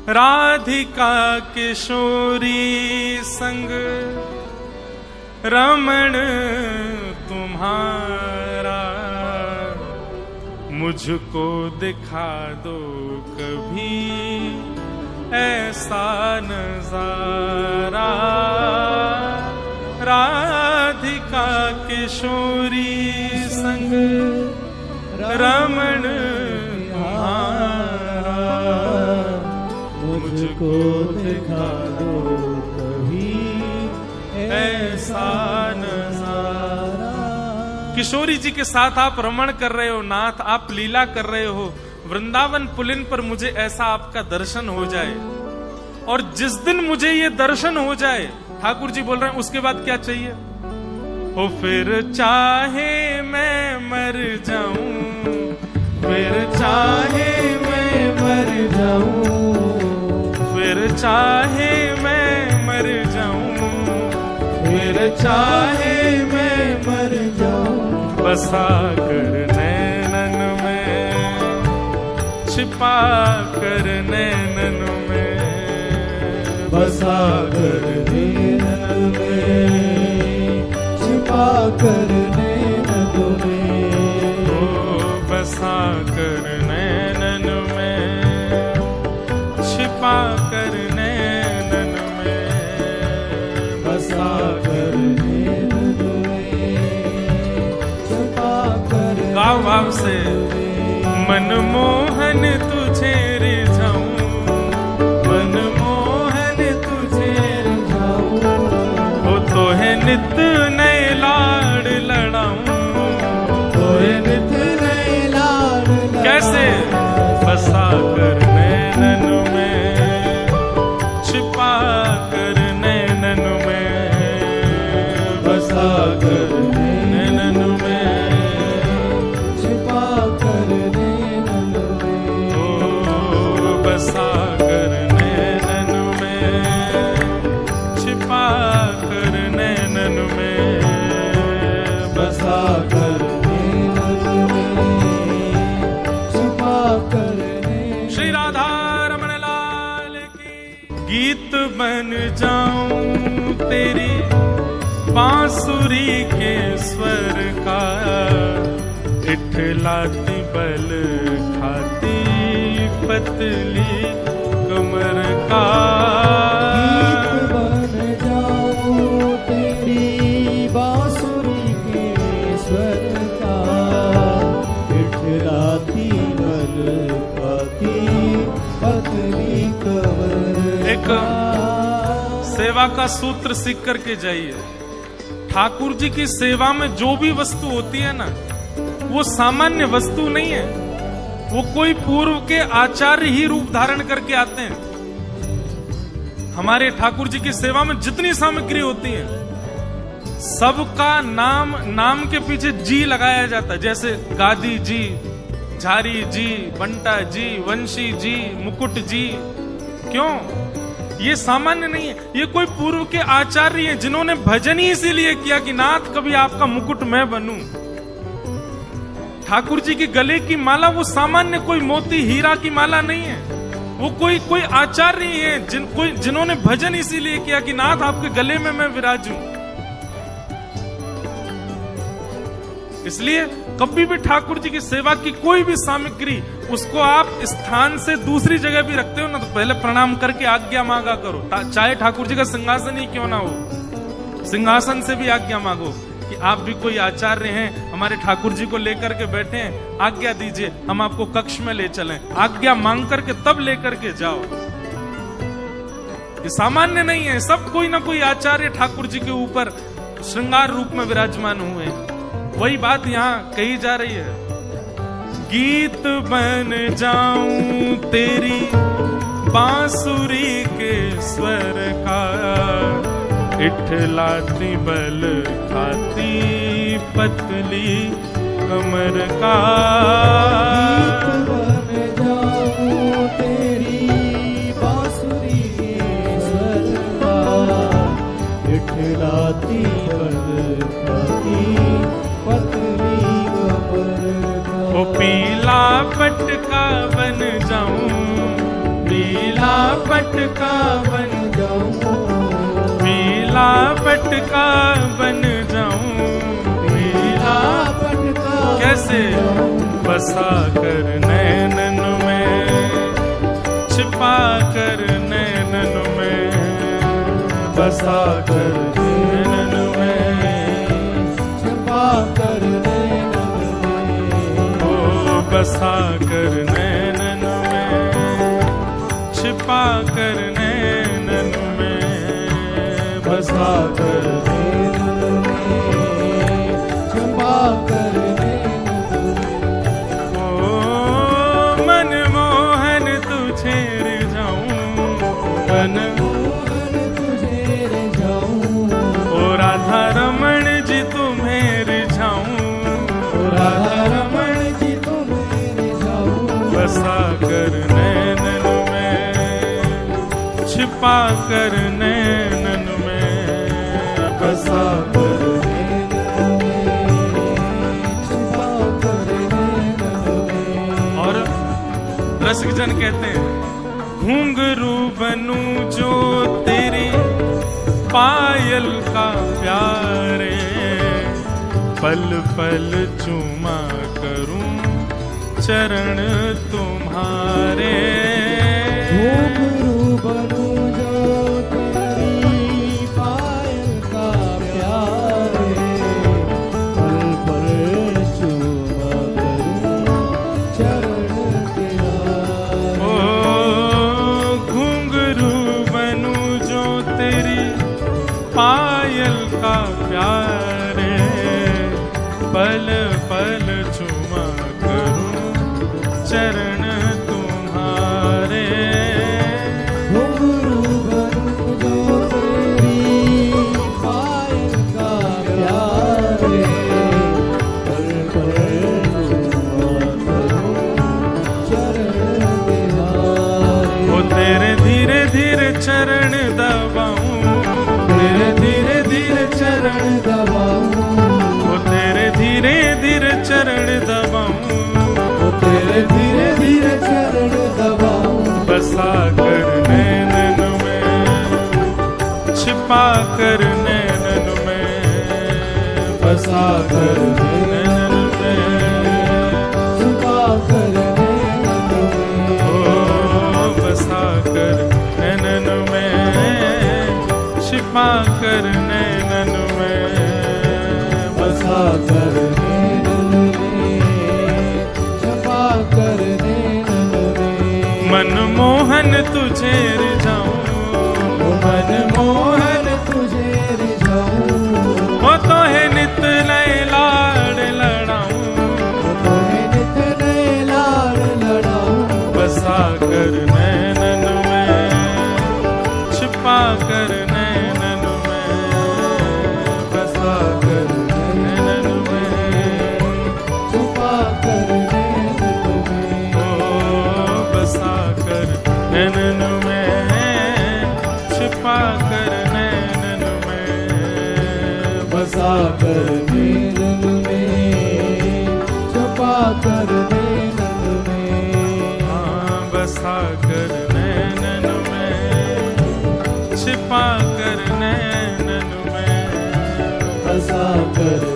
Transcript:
राधिका किशोरी संग रमण तुम्हारा, मुझको दिखा दो कभी ऐसा नजारा। राधिका किशोरी संग रमण तुम्हारा, मुझको दिखा दो कभी ऐसा नजारा। किशोरी जी के साथ आप रमण कर रहे हो नाथ, आप लीला कर रहे हो वृंदावन पुलिन पर, मुझे ऐसा आपका दर्शन हो जाए। और जिस दिन मुझे ये दर्शन हो जाए, ठाकुर जी बोल रहे हैं, उसके बाद क्या चाहिए? ओ फिर चाहे मैं मर जाऊं, फिर चाहे मैं मर जाऊं, फिर चाहे मैं मर जाऊं, फिर चाहे मैं मर जाऊं, बसा कर नैनन में, छिपा कर नैनन में, बसा कर नैनन में, छिपा कर नैनन में, ओ बसा कर नैनन में, छिपा कर नैनन में, बसा कर नैनन में, छिपा कर। गाँव भाव से मनमोहन तुझे रिझाऊं, मनमोहन तुझे रिझाऊं, हो तो है नित नए लाड़ लड़ाऊं, तो है नित नए लाड़ लड़ाऊं। कैसे? बसा कर नैनन में, छिपा कर नैनन में, बसा कर नैनन में, छिपा कर नैनन में, ओ बसा कर नैनन में, छिपा कर नैनन में, बसा कर नैनन में, छिपा कर नैनन। श्री राधा रमण लाल की। गीत बन जाऊं तेरी बांसुरी के स्वर का, इठलाती बल खाती पतली कमर का। गीत बन जाऊं तेरी बांसुरी के स्वर का, इठलाती बल खाती पतली कमर एक का। सेवा का सूत्र सीख करके जाइए। ठाकुर जी की सेवा में जो भी वस्तु होती है ना, वो सामान्य वस्तु नहीं है, वो कोई पूर्व के आचार्य ही रूप धारण करके आते हैं। हमारे ठाकुर जी की सेवा में जितनी सामग्री होती है, सबका नाम, नाम के पीछे जी लगाया जाता है। जैसे गादी जी, झारी जी, बंटा जी, वंशी जी, मुकुट जी। क्यों? ये सामान्य नहीं है, ये कोई पूर्व के आचार्य हैं जिन्होंने भजन ही इसीलिए किया कि नाथ कभी आपका मुकुट मैं बनूं। ठाकुर जी के गले की माला वो सामान्य कोई मोती हीरा की माला नहीं है, वो कोई आचार्य ही है जिन्होंने भजन इसीलिए किया कि नाथ आपके गले में मैं विराजूं। इसलिए कभी भी ठाकुर जी की सेवा की कोई भी सामग्री, उसको आप स्थान से दूसरी जगह भी रखते हो ना, तो पहले प्रणाम करके आज्ञा मांगा करो। चाहे ठाकुर जी का सिंहासन ही क्यों ना हो, सिंहासन से भी आज्ञा मांगो कि आप भी कोई आचार्य हैं, हमारे ठाकुर जी को लेकर के बैठे हैं, आज्ञा दीजिए, हम आपको कक्ष में ले चलें। आज्ञा मांग करके तब लेकर के जाओ। ये सामान्य नहीं है, सब कोई ना कोई आचार्य ठाकुर जी के ऊपर श्रृंगार रूप में विराजमान हुए हैं। वही बात यहाँ कही जा रही है। गीत बन जाऊं तेरी बांसुरी के स्वर का, इठलाती बल खाती पतली कमर का। गीत बन जाऊं तेरी बांसुरी के स्वर का, इठलाती बल खाती पतली कमर का। ओ पीला पटका बन जाऊं, पीला पटका बन जाऊं, पीला पटका बन जाऊं, पीला पटका कैसे बसा कर नैनन में, छिपा कर नैनन में, बसा कर नैनन में, छिपा कर नैनन में, ओ बसा कर नैनन में, छिपा कर नैनन में, बसा कर नैनन में, छिपा कर नैनन में। ओ मन मोहन तुझे रिझाऊं, मन मोहन तुझे रिझाऊं, ओ राधा रमण जी तुम्हें रिझाऊं, राधा रमण जी तुम्हें रिझाऊं, बसा कर नैनन में, छिपा कर नैनन में, बसा कर। नैनन में, छिपा कर नैनन में। और रसिक जन कहते हैं घुंघरू बनूं जो तेरी पायल का प्यारे, पल पल चूमा करूं चरण तुम्हारे, घुंघरू बनूं जो तेरी पायल का प्यारे, पल पल चूमा करूं चरण तेरा। ओ घुंघरू बनूं जो तेरी पायल का प्यारे, पल पल चुमा करूं चरण तुम्हारे, घुंघरू बनूं जो तेरी पायल का प्यारे, पल पल चूमा करूं चरण तेरा। ओ तेरे धीरे धीरे चरण दबाऊं, तेरे धीरे धीरे चरण दबाऊं, ओ तेरे धीरे धीरे चरण दबाऊं, तेरे धीरे धीरे चरण दबाऊं, बसा कर नैनन में, छिपा कर नैनन में, बसा कर नैनन में, छुपा कर नैनन में, ओ बसा कर नैनन में, छिपा कर नैनन में, बसा कर नैनन में, छुपा कर नैनन में। मन मोहन तुझे रिझाऊं, मन मोहन तुझे रिझाऊं, वो तो है नित लय लाड़ लड़ाऊं, तुम्हें नित नए लाड़ लड़ाऊं, बसा कर नैनन में, छिपा कर नैनन में, बसा कर नैनन में, छुपा कर नैनन में। ओ बसा कर नैनन में, छिपा कर नैनन में, बसा कर नैनन में, छुपा कर नैनन में। हाँ बसा कर नैनन में, छिपा कर नैनन में, बसा कर